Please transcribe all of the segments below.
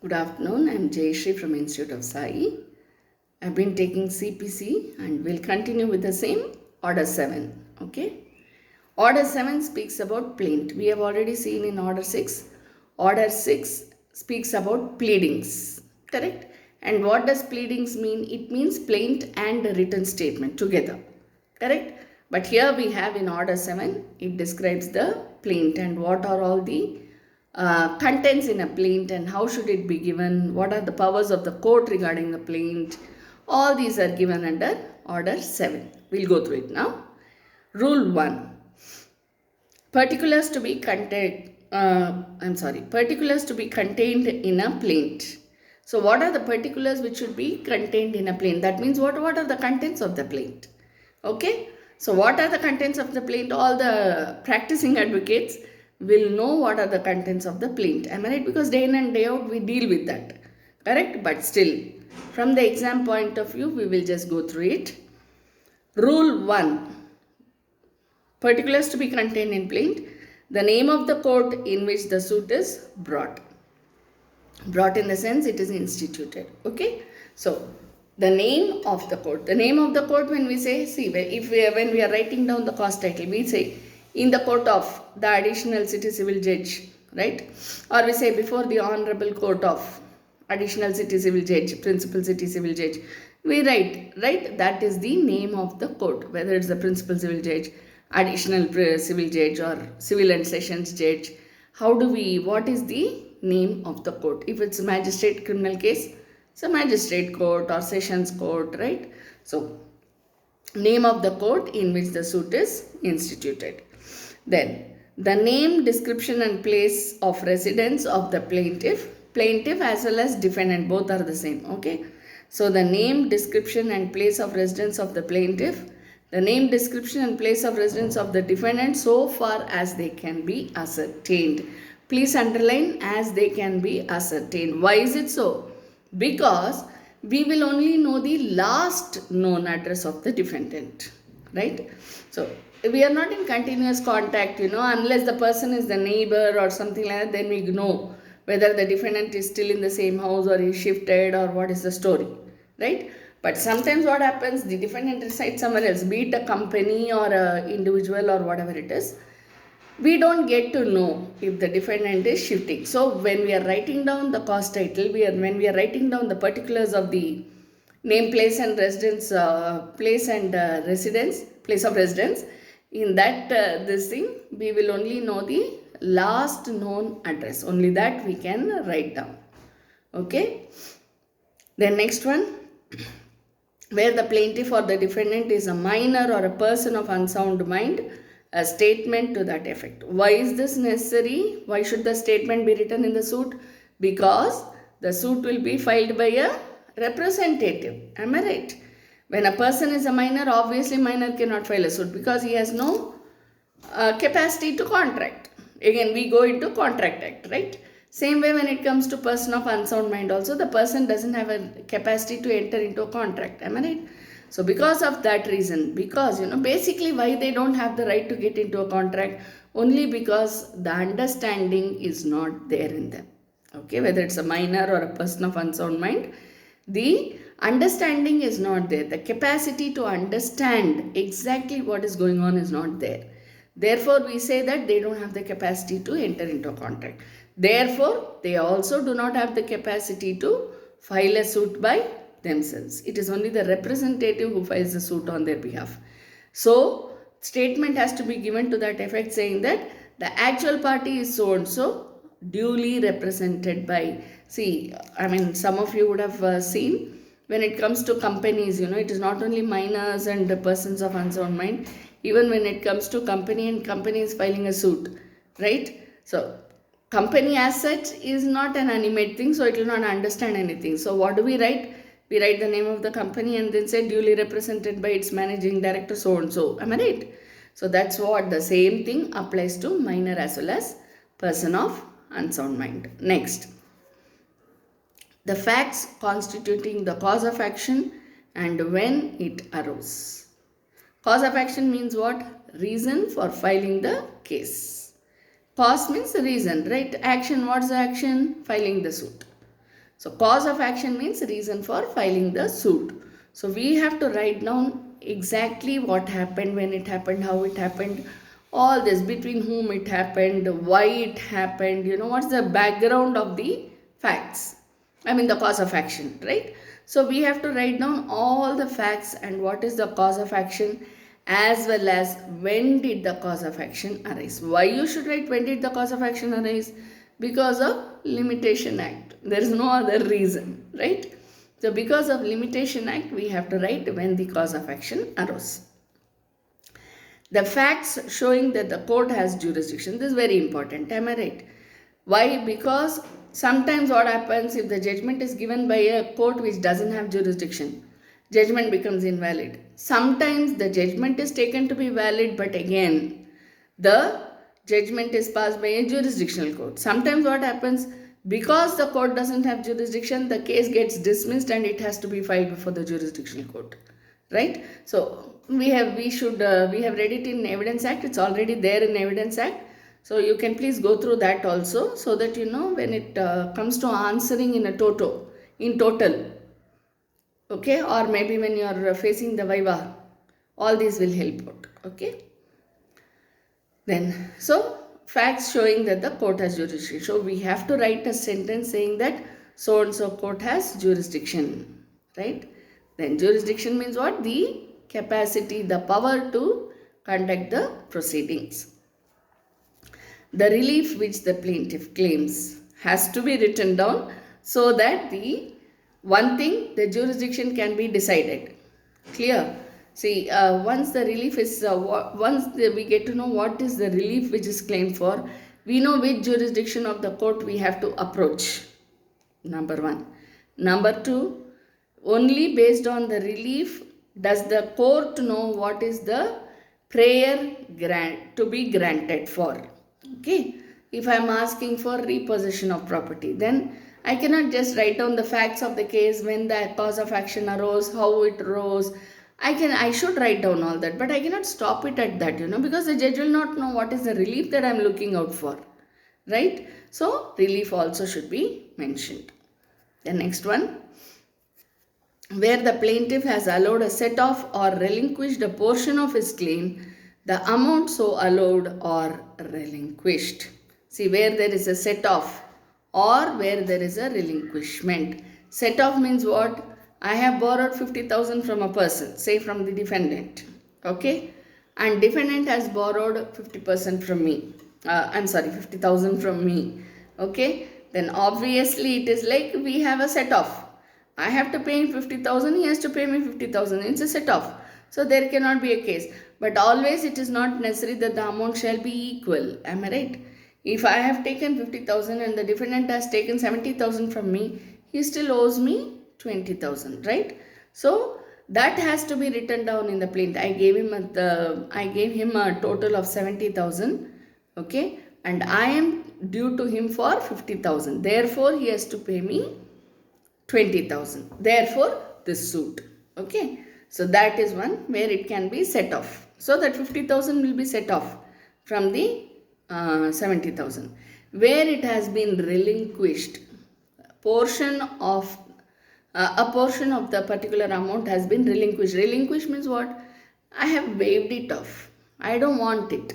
Good afternoon. I am Jayashree from Institute of Sai. I have been taking CPC and will continue with the same Order 7. Okay. Order 7 speaks about plaint. We have already seen in Order 6. Order 6 speaks about pleadings. Correct? And what does pleadings mean? It means plaint and written statement together. Correct? But here we have in Order 7, it describes the plaint and what are all the contents in a plaint and how should it be given, what are the powers of the court regarding the plaint. All these are given under Order 7. We'll go through it now. Rule 1. Particulars to be contained in a plaint. So what are the particulars which should be contained in a plaint? That means what are the contents of the plaint? Okay. So what are the contents of the plaint? All the practicing advocates will know what are the contents of the plaint. Am I right? Because day in and day out we deal with that. Correct? But still, from the exam point of view, we will just go through it. Rule 1. Particulars to be contained in plaint. The name of the court in which the suit is brought. Brought in the sense it is instituted. Okay. So, the name of the court. The name of the court, when we say, when we are writing down the cause title, we say in the court of the additional city civil judge, right? Or we say before the honorable court of additional city civil judge, principal city civil judge. We write, right? That is the name of the court, whether it's the principal civil judge, additional civil judge, or civil and sessions judge. What is the name of the court? If it's a magistrate criminal case, it's a magistrate court or sessions court, right? So, name of the court in which the suit is instituted. Then, the name, description and place of residence of the plaintiff as well as defendant, both are the same, okay? So, the name, description and place of residence of the plaintiff, the name, description and place of residence of the defendant so far as they can be ascertained. Please underline as they can be ascertained. Why is it so? Because we will only know the last known address of the defendant, right? So, we are not in continuous contact, unless the person is the neighbor or something like that, then we know whether the defendant is still in the same house or is shifted or what is the story, right? But sometimes what happens, the defendant resides somewhere else, be it a company or an individual or whatever it is. We don't get to know if the defendant is shifting. So when we are writing down the cause title, when we are writing down the particulars of the name, place and residence, place of residence, in that we will only know the last known address. Only that we can write down. Okay. Then next one, where the plaintiff or the defendant is a minor or a person of unsound mind, a statement to that effect. Why is this necessary? Why should the statement be written in the suit? Because the suit will be filed by a representative. Am I right? When a person is a minor, obviously minor cannot file a suit because he has no capacity to contract. Again, we go into Contract Act, right? Same way when it comes to person of unsound mind also, the person doesn't have a capacity to enter into a contract. Am I right? So because of that reason, because basically why they don't have the right to get into a contract, only because the understanding is not there in them. Okay, whether it's a minor or a person of unsound mind, the understanding is not there. The capacity to understand exactly what is going on is not there. Therefore, we say that they don't have the capacity to enter into a contract. Therefore, they also do not have the capacity to file a suit by themselves. It is only the representative who files the suit on their behalf. So, statement has to be given to that effect saying that the actual party is so and so, duly represented by, some of you would have seen when it comes to companies, it is not only minors and persons of unsound mind, even when it comes to company and company is filing a suit, right? So, company as such is not an animate thing, so it will not understand anything. So, what do we write? We write the name of the company and then say duly represented by its managing director so and so. Am I right? So, that's what the same thing applies to minor as well as person of unsound mind. Next, the facts constituting the cause of action and when it arose. Cause of action means what? Reason for filing the case. Cause means reason, right? Action, what's the action? Filing the suit. So cause of action means reason for filing the suit. So we have to write down exactly what happened, when it happened, how it happened, all this, between whom it happened, why it happened, what's the background of the facts. I mean the cause of action, right? So we have to write down all the facts and what is the cause of action, as well as when did the cause of action arise. Why you should write when did the cause of action arise? Because of Limitation Act. There is no other reason, right? So because of Limitation Act, we have to write when the cause of action arose. The facts showing that the court has jurisdiction. This is very important. Am I right? Why? Because sometimes what happens, if the judgment is given by a court which doesn't have jurisdiction, judgment becomes invalid. Sometimes the judgment is taken to be valid, but again, the judgment is passed by a jurisdictional court. Sometimes what happens, because the court doesn't have jurisdiction, the case gets dismissed and it has to be filed before the jurisdictional court, right? So we have read it in Evidence Act. It's already there in Evidence Act. So you can please go through that also, so that when it comes to answering in total, okay, or maybe when you are facing the viva, all these will help out, okay. Then, so facts showing that the court has jurisdiction. So we have to write a sentence saying that so and so court has jurisdiction, right? Then jurisdiction means what? The capacity, the power to conduct the proceedings. The relief which the plaintiff claims has to be written down, so that the jurisdiction can be decided. Clear? See, once the relief is, we get to know what is the relief which is claimed for, we know which jurisdiction of the court we have to approach. Number one. Number two, only based on the relief does the court know what is the prayer to be granted for. Okay. If I am asking for repossession of property, then I cannot just write down the facts of the case, when the cause of action arose, how it arose. I should write down all that, but I cannot stop it at that, because the judge will not know what is the relief that I am looking out for, right? So relief also should be mentioned. The next one, where the plaintiff has allowed a set off or relinquished a portion of his claim, the amount so allowed or relinquished. See, where there is a set off or where there is a relinquishment. Set off means what? I have borrowed 50,000 from a person, say from the defendant, okay, and defendant has borrowed 50% from me. 50,000 from me, okay. Then obviously it is like we have a set off. I have to pay him 50,000, he has to pay me 50,000. It's a set off. So there cannot be a case. But always it is not necessary that the amount shall be equal. Am I right? If I have taken 50,000 and the defendant has taken 70,000 from me, he still owes me 20,000, right? So that has to be written down in the plaint. I gave him a total of 70,000, okay, and I am due to him for 50,000. Therefore, he has to pay me 20,000. Therefore, this suit, okay. So that is one where it can be set off. So that 50,000 will be set off from the 70,000. Where it has been relinquished, a portion of the particular amount has been relinquished. Relinquish means what? I have waived it off. I don't want it.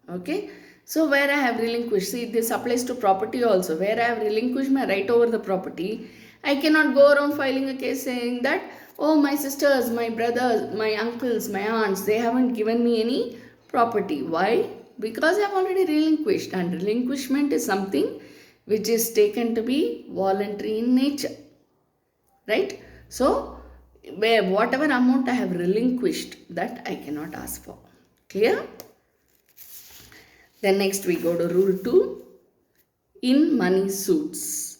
Okay. So where I have relinquished, see, this applies to property also. Where I have relinquished my right over the property, I cannot go around filing a case saying that, oh, my sisters, my brothers, my uncles, my aunts, they haven't given me any property. Why? Because I have already relinquished, and relinquishment is something which is taken to be voluntary in nature. Right? So, whatever amount I have relinquished, that I cannot ask for. Clear? Then next we go to Rule 2. In money suits.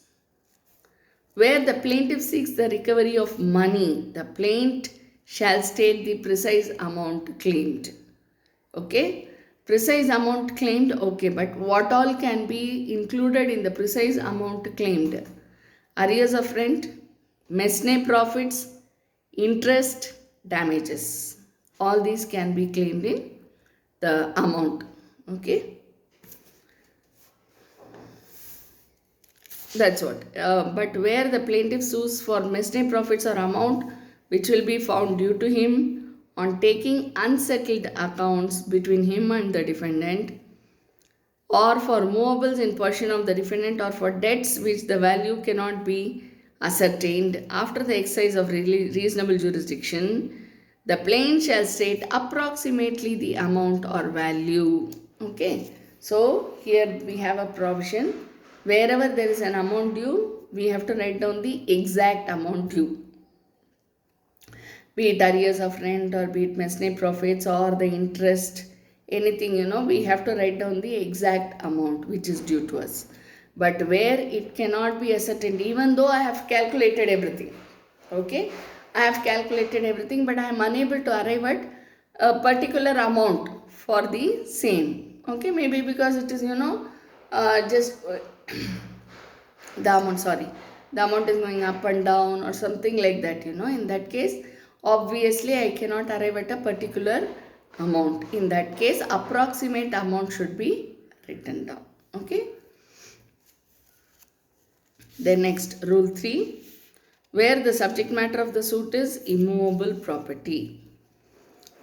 Where the plaintiff seeks the recovery of money, the plaintiff shall state the precise amount claimed. Okay? Precise amount claimed, okay, but what all can be included in the precise amount claimed? Arrears of rent, mesne profits, interest, damages. All these can be claimed in the amount. Okay. That's what. But where the plaintiff sues for mesne profits or amount which will be found due to him on taking unsettled accounts between him and the defendant, or for movables in possession of the defendant, or for debts which the value cannot be ascertained after the exercise of reasonable jurisdiction, the plaintiff shall state approximately the amount or value. Okay, so here we have a provision. Wherever there is an amount due, we have to write down the exact amount due. Be it arrears of rent, or be it mesne profits, or the interest, anything, we have to write down the exact amount which is due to us. But where it cannot be ascertained, even though I have calculated everything, okay, I have calculated everything, but I am unable to arrive at a particular amount for the same. Okay, maybe because it is, just the amount is going up and down or something like that, in that case, obviously I cannot arrive at a particular amount. In that case, approximate amount should be written down. Okay. Then next, rule 3, where the subject matter of the suit is immovable property.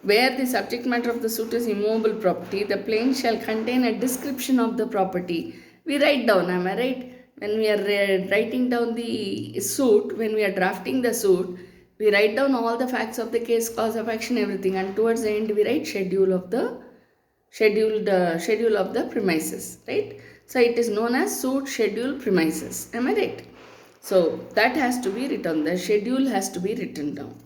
Where the subject matter of the suit is immovable property, the plaintiff shall contain a description of the property. We write down, am I right? When we are writing down the suit, when we are drafting the suit, we write down all the facts of the case, cause of action, everything, and towards the end we write schedule of the premises, right? So it is known as suit schedule premises. Am I right? So that has to be written. The schedule has to be written down.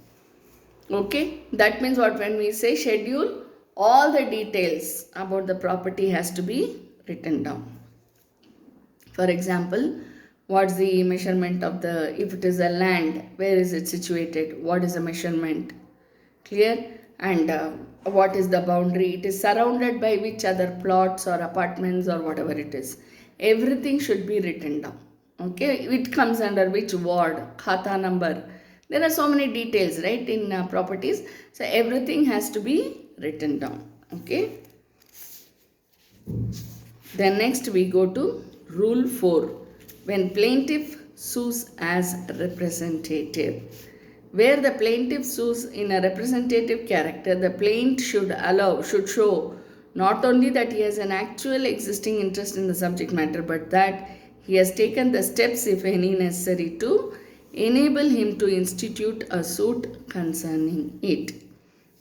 Okay, that means what? When we say schedule, all the details about the property has to be written down. For example, what's the measurement of if it is a land, where is it situated? What is the measurement? Clear? And what is the boundary? It is surrounded by which other plots or apartments or whatever it is. Everything should be written down. Okay, it comes under which ward, khata number. There are so many details, right, in properties. So everything has to be written down. Okay. Then next we go to rule 4. When plaintiff sues as representative. Where the plaintiff sues in a representative character, the plaintiff should show not only that he has an actual existing interest in the subject matter, but that he has taken the steps, if any, necessary to enable him to institute a suit concerning it.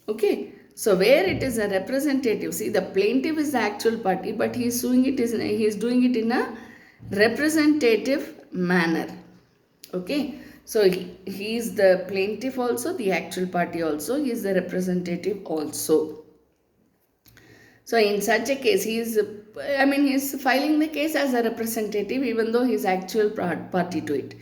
Okay. So where it is a representative, see, the plaintiff is the actual party, but he is doing it in a representative manner. Okay. So he is the plaintiff also, the actual party also, he is the representative also. So in such a case, he is filing the case as a representative, even though he is actual party to it.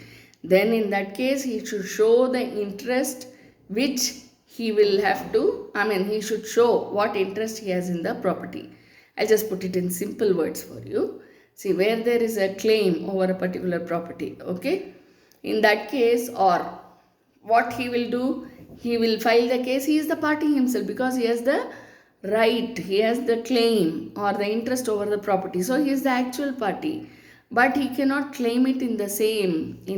Then in that case, he should show the interest which he will have to, he should show what interest he has in the property. I'll just put it in simple words for you. See, where there is a claim over a particular property, okay? In that case, or what he will do, he will file the case. He is the party himself because he has the right, he has the claim or the interest over the property. So he is the actual party. But he cannot claim it in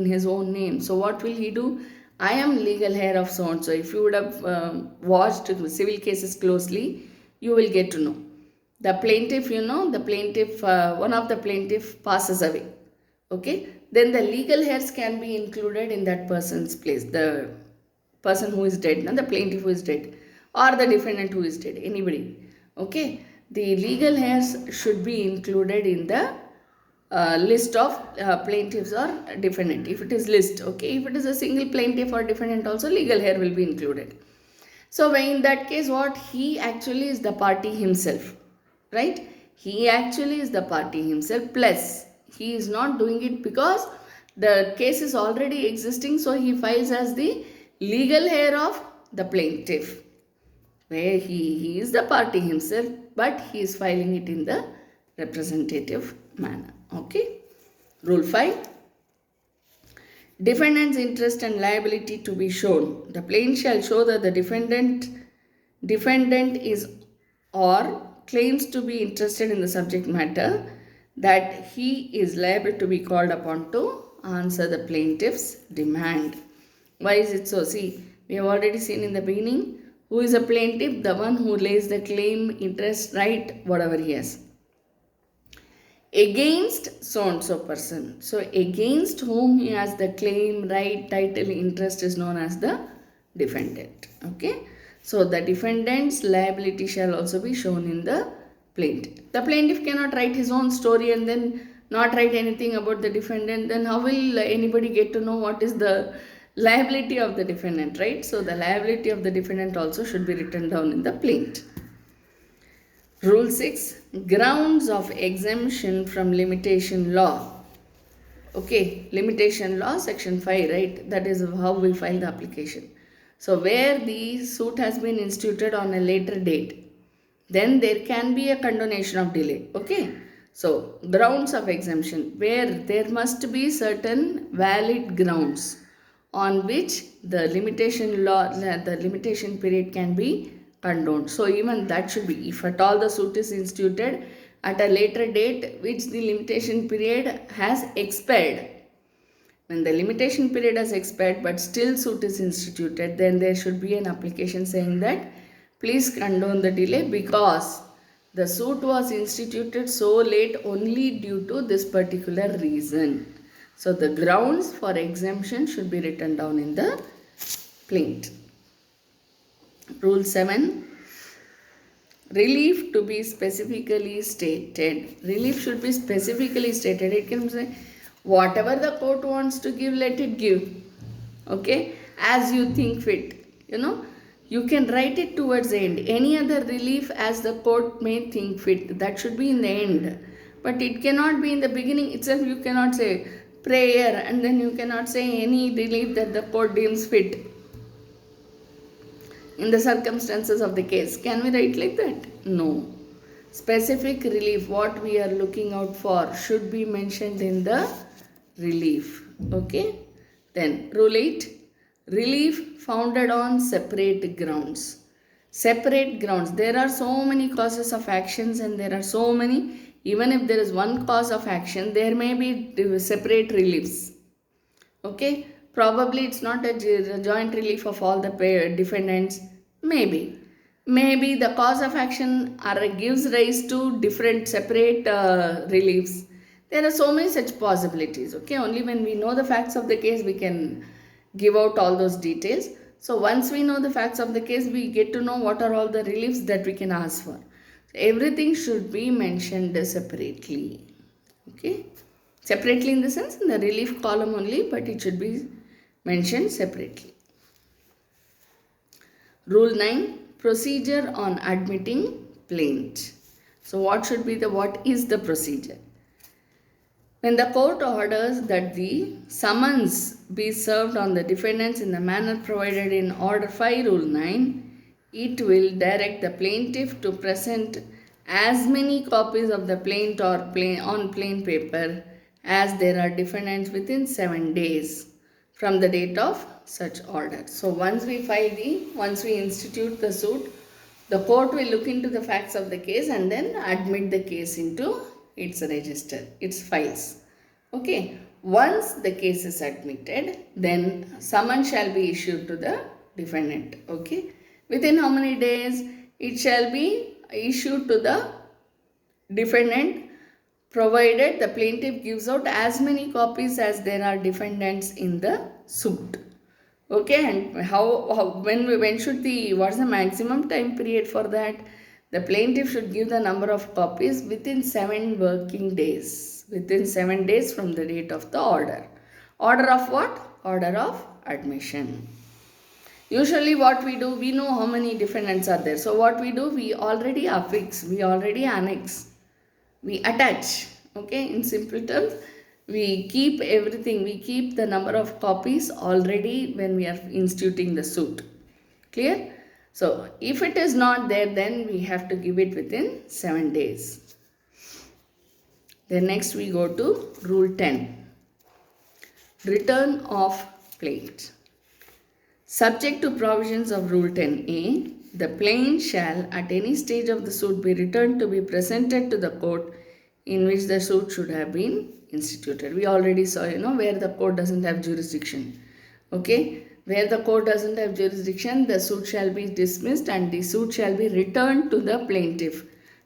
his own name. So what will he do? I am legal heir of so and so. If you would have watched civil cases closely, you will get to know. The plaintiff, one of the plaintiff passes away. Okay. Then the legal heirs can be included in that person's place. The person who is dead, the plaintiff who is dead, or the defendant who is dead, anybody. Okay. The legal heirs should be included in the list of plaintiffs or defendant. If it is list, okay. If it is a single plaintiff or defendant also, legal heir will be included. So in that case, what? He actually is the party himself, right? He actually is the party himself, plus he is not doing it because the case is already existing, so he files as the legal heir of the plaintiff, where he is the party himself, but he is filing it in the representative manner. Okay. Rule 5. Defendant's interest and liability to be shown. The plaintiff shall show that the defendant is or claims to be interested in the subject matter. that he is liable to be called upon to answer the plaintiff's demand. Why is it so? See, we have already seen in the beginning, who is a plaintiff? The one who lays the claim, interest, right, whatever he has, against so and so person. So against whom he has the claim, right, title, interest is known as the defendant. Okay. So the defendant's liability shall also be shown in the plaintiff. The plaintiff cannot write his own story and then not write anything about the defendant. Then how will anybody get to know what is the liability of the defendant, right? So the liability of the defendant also should be written down in the plaint. Rule 6, grounds of exemption from limitation law. Okay, limitation law, section 5, right? That is how we file the application. So where the suit has been instituted on a later date, then there can be a condonation of delay. Okay, so grounds of exemption, where there must be certain valid grounds on which the limitation law, the limitation period can be condoned. So even that should be, if at all the suit is instituted at a later date which the limitation period has expired. When the limitation period has expired but still suit is instituted, then there should be an application saying that please condone the delay because the suit was instituted so late only due to this particular reason. So the grounds for exemption should be written down in the plaint. Rule 7, relief to be specifically stated. Relief should be specifically stated. It can say whatever the court wants to give, let it give. Okay, as you think fit. You can write it towards the end. Any other relief as the court may think fit. That should be in the end. But it cannot be in the beginning itself. You cannot say prayer and then you cannot say any relief that the court deems fit in the circumstances of the case. Can we write like that? No. Specific relief, what we are looking out for, should be mentioned in the relief. Okay. Then rule 8, relief founded on separate grounds. Separate grounds. There are so many causes of actions and there are so many. Even if there is one cause of action, there may be separate reliefs. Okay. Probably it's not a joint relief of all the defendants. Maybe the cause of action gives rise to different separate reliefs. There are so many such possibilities. Okay, only when we know the facts of the case we can give out all those details. So once we know the facts of the case, we get to know what are all the reliefs that we can ask for. So everything should be mentioned separately. Okay, separately in the sense in the relief column only, but it should be mentioned separately. Rule 9, procedure on admitting plaint. So what is the procedure? When the court orders that the summons be served on the defendants in the manner provided in Order 5 Rule 9, it will direct the plaintiff to present as many copies of the plaint or on plain paper as there are defendants within 7 days from the date of such order. So once we institute the suit, the court will look into the facts of the case and then admit the case into its register, its files. Okay. Once the case is admitted, then summons shall be issued to the defendant. Okay. Within how many days? It shall be issued to the defendant provided the plaintiff gives out as many copies as there are defendants in the suit. Okay, and what's the maximum time period for that? The plaintiff should give the number of copies within 7 working days. Within 7 days from the date of the order. Order of what? Order of admission. Usually what we do, we know how many defendants are there. So what we do, we already affix, we already annex, we attach. Okay, in simple terms, we keep everything, we keep the number of copies already when we are instituting the suit. Clear? So if it is not there, then we have to give it within 7 days. Then next we go to Rule 10. Return of plaint. Subject to provisions of Rule 10A, the plaint shall at any stage of the suit be returned to be presented to the court in which the suit should have been instituted. We already saw, where the court doesn't have jurisdiction. Okay, where the court doesn't have jurisdiction, the suit shall be dismissed and the suit shall be returned to the plaintiff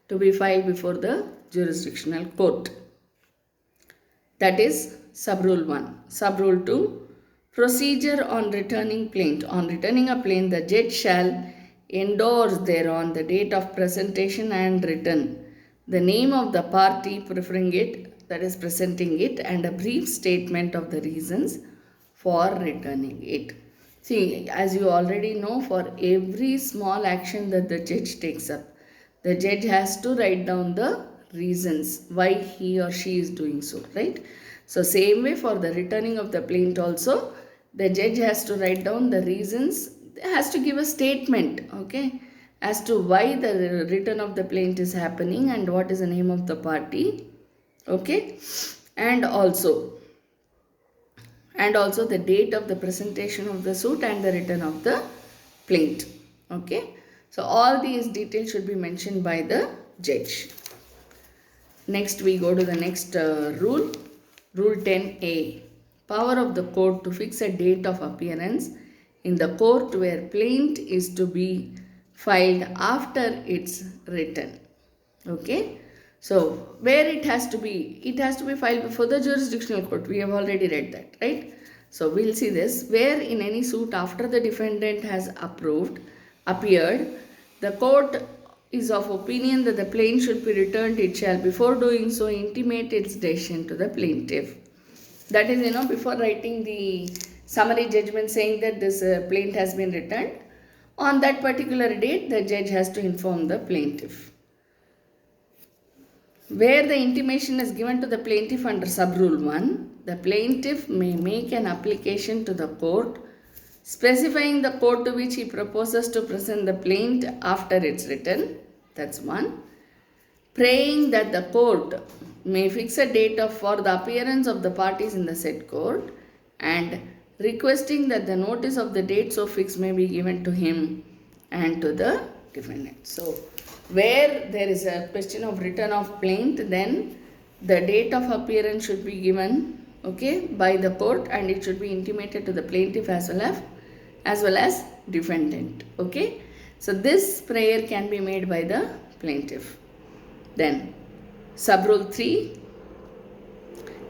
to be filed before the jurisdictional court. That is sub-rule 1. Sub-rule 2, procedure on returning plaint. On returning a plaint, the judge shall endorse thereon the date of presentation and return, the name of the party preferring it, that is presenting it, and a brief statement of the reasons for returning it. See, as you already know, for every small action that the judge takes up, the judge has to write down the reasons why he or she is doing so, right? So same way for the returning of the plaint also, the judge has to write down the reasons, has to give a statement, okay, as to why the return of the plaint is happening and what is the name of the party, okay, and also the date of the presentation of the suit and the return of the plaint, okay. So all these details should be mentioned by the judge. Next we go to the next rule, Rule 10A. Power of the court to fix a date of appearance in the court where plaint is to be filed after its written. Okay. So where it has to be filed before the jurisdictional court. We have already read that, right? So we'll see this. Where in any suit after the defendant has appeared, the court is of opinion that the plaint should be returned, it shall before doing so intimate its decision to the plaintiff. That is, before writing the summary judgment saying that this plaint has been returned, on that particular date the judge has to inform the plaintiff. Where the intimation is given to the plaintiff under sub-rule 1, the plaintiff may make an application to the court specifying the court to which he proposes to present the plaint after it's written. That's 1. Praying that the court may fix a date for the appearance of the parties in the said court, and requesting that the notice of the date so fixed may be given to him and to the defendant. So where there is a question of return of plaint, then the date of appearance should be given, okay, by the court, and it should be intimated to the plaintiff as well as defendant, okay. So this prayer can be made by the plaintiff. Then sub-rule 3,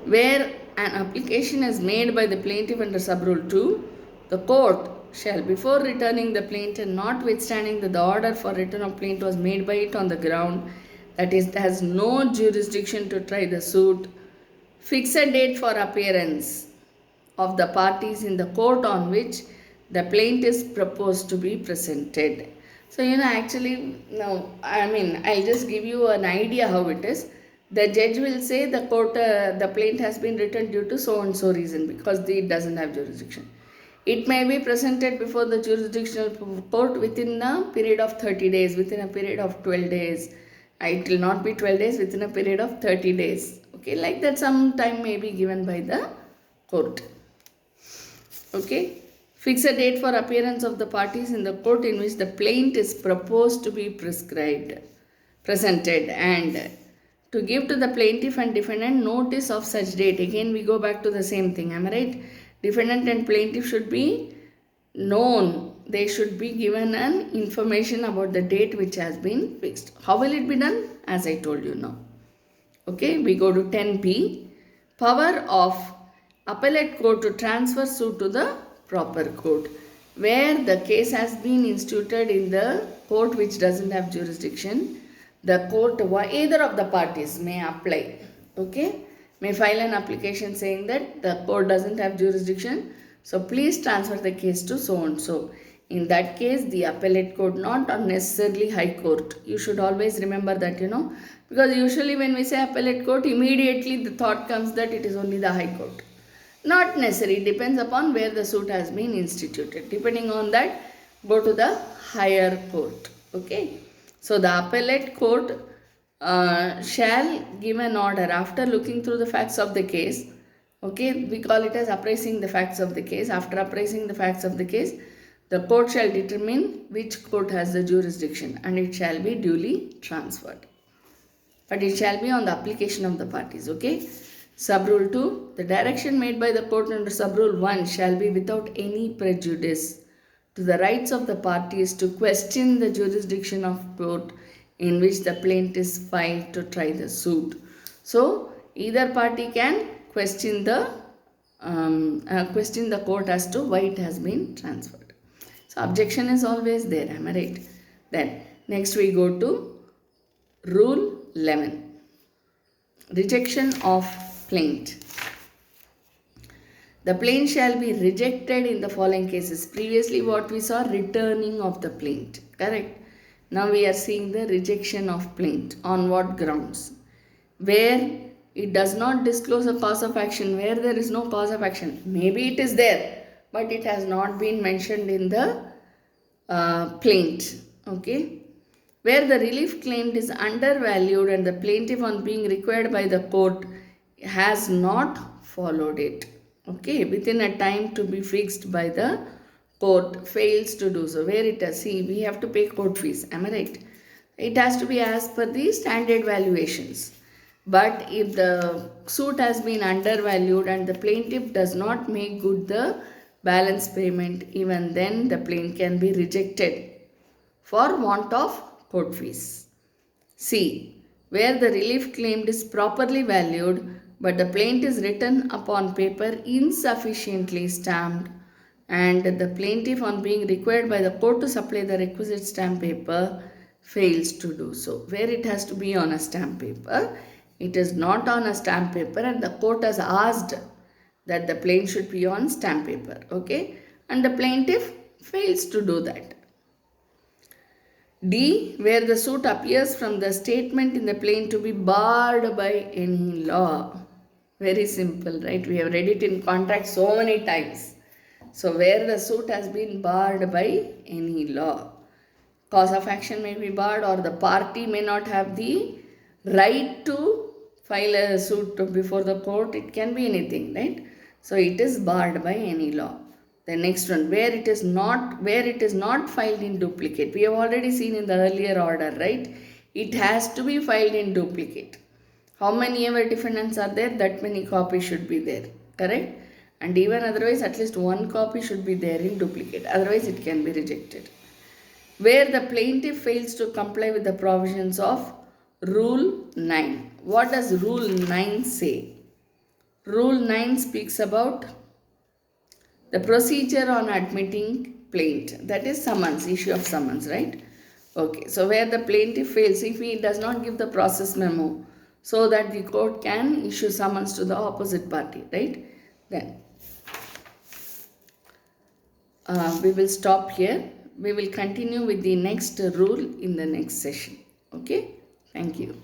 where an application is made by the plaintiff under sub-rule 2, the court shall, before returning the plaint and notwithstanding that the order for return of plaint was made by it on the ground that it has no jurisdiction to try the suit, fix a date for appearance of the parties in the court on which the plaint is proposed to be presented. So, actually, now, I'll just give you an idea how it is. The judge will say the plaint has been written due to so and so reason because it doesn't have jurisdiction. It may be presented before the jurisdictional court within a period of 30 days, within a period of 12 days. It will not be 12 days, within a period of 30 days. Okay, like that some time may be given by the court. Okay. Fix a date for appearance of the parties in the court in which the plaint is proposed to be presented, and to give to the plaintiff and defendant notice of such date. Again, we go back to the same thing. Am I right? Defendant and plaintiff should be known. They should be given an information about the date which has been fixed. How will it be done? As I told you now. Okay, we go to 10B. Power of appellate court to transfer suit to the proper court. Where the case has been instituted in the court which doesn't have jurisdiction, the court, either of the parties may apply, okay, may file an application saying that the court doesn't have jurisdiction, so please transfer the case to so and so. In that case, the appellate court, not necessarily high court. You should always remember that, because usually when we say appellate court, immediately the thought comes that it is only the high court. Not necessary, it depends upon where the suit has been instituted. Depending on that, go to the higher court. Okay. So the appellate court shall give an order after looking through the facts of the case. Okay, we call it as appraising the facts of the case. After appraising the facts of the case, the court shall determine which court has the jurisdiction and it shall be duly transferred. but it shall be on the application of the parties. Okay. Subrule 2. The direction made by the court under Subrule 1 shall be without any prejudice to the rights of the parties to question the jurisdiction of court in which the plaintiff is filed to try the suit. So, either party can question the court as to why it has been transferred. So, objection is always there. Am I right? Then, next we go to Rule 11. Rejection of plaint. The plaint shall be rejected in the following cases. Previously what we saw, returning of the plaint. Correct. Now we are seeing the rejection of plaint. On what grounds? Where it does not disclose a cause of action, where there is no cause of action. Maybe it is there, but it has not been mentioned in the plaint. Okay. Where the relief claimed is undervalued and the plaintiff, on being required by the court, has not followed it. Okay, within a time to be fixed by the court, fails to do so. Where it has, see, we have to pay court fees. Am I right? It has to be as per the standard valuations. But if the suit has been undervalued and the plaintiff does not make good the balance payment, even then the plaint can be rejected for want of court fees. C. Where the relief claimed is properly valued, but the plaint is written upon paper insufficiently stamped, and the plaintiff, on being required by the court to supply the requisite stamp paper, fails to do so. Where it has to be on a stamp paper, it is not on a stamp paper, and the court has asked that the plaint should be on stamp paper. Okay, and the plaintiff fails to do that. D. Where the suit appears from the statement in the plaint to be barred by any law. Very simple, right? We have read it in contract so many times. So, where the suit has been barred by any law. Cause of action may be barred, or the party may not have the right to file a suit before the court. It can be anything, right? So, it is barred by any law. The next one, where it is not filed in duplicate. We have already seen in the earlier order, right? It has to be filed in duplicate. How many ever defendants are there, that many copies should be there. Correct? And even otherwise, at least one copy should be there in duplicate. Otherwise, it can be rejected. Where the plaintiff fails to comply with the provisions of Rule 9. What does Rule 9 say? Rule 9 speaks about the procedure on admitting plaint, that is summons, issue of summons, right? Okay, so where the plaintiff fails, if he does not give the process memo, so that the court can issue summons to the opposite party, right? Then we will stop here. We will continue with the next rule in the next session. Okay, thank you.